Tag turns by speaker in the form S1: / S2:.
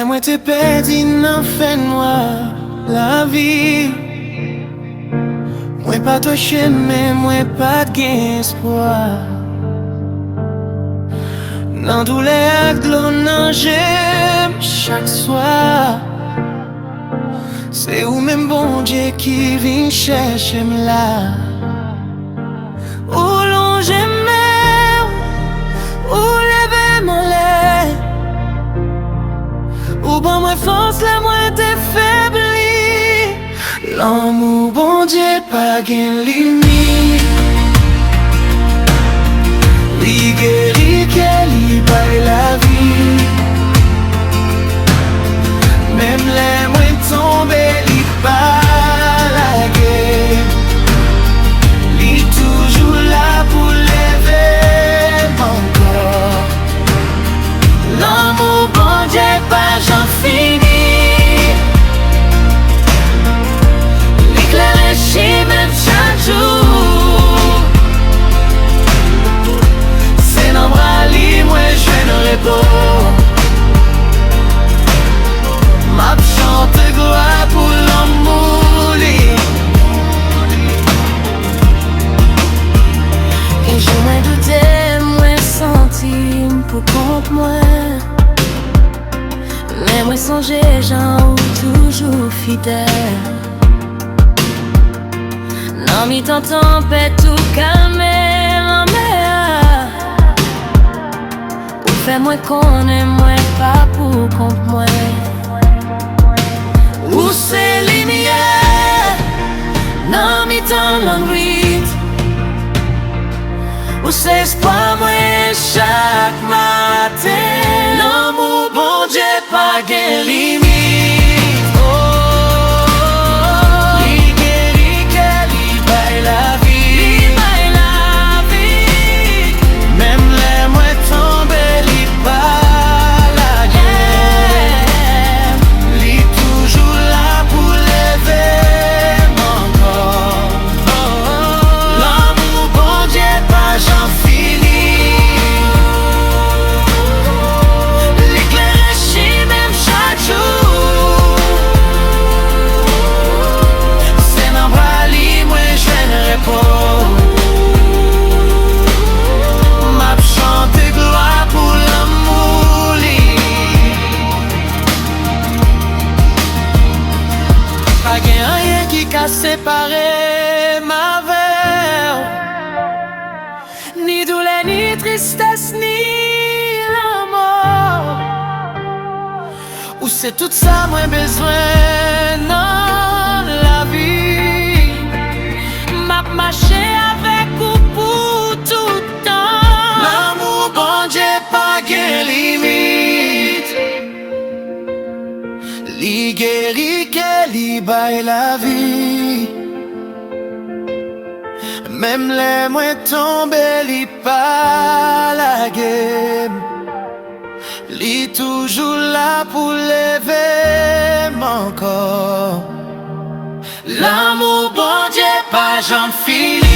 S1: moi te perdu nan fè noir la vie. Moi pas touché mais moi pas de gain espoir. Nan douleur ak l'eau nan j'aime chaque soir. C'est ou même bon Dieu qui vient chercher là. Ou l'on j'aime, ou lever mon lait. Ou bon moi force la moi t'affaibli. L'amour bon Dieu pas gain limite. Li guérit qu'elle y baille la vie. Même les moins tombés, li pas la guerre. Li toujours là pour lever mon corps. L'amour bon Dieu pas j'en finis. L'éclair chez même chaque jour. C'est dans bras li moi je ne repos. Ma chante gloire pour l'amour li. Et je m'en doutais, moi senti pour contre moi. Mais moi songer j'en toujours fidèle. Non mi tant tempête tout calmer en mer. Ou fait moi qu'on aime moi pas pour contre moi. Ou c'est lumière, non mi tant l'ennui. Ou c'est espoir moi chaque matin. L'amour bon Dieu pas gain limite. Oh, li guérit qu'elle y baille la vie. Li baille la vie. Même les moins tombés, li pas la guerre. Li toujours là pour lever mon corps. Oh, l'amour bon Dieu pas j'en finis. Ma chante gloire pour l'amour li. Pas gen rien qui ka séparer ma veille. Ni douleur, ni tristesse, ni la mort. Ou c'est tout ça moi besoin dans la vie. M'a marché avec ou pour tout temps. L'amour bon Dieu pas gain limite. Li guérit qu'elle y baille la vie. Même les moins tombés, li pas la game. Li toujours là pour lever mon corps. L'amour bon Dieu pas j'en finis.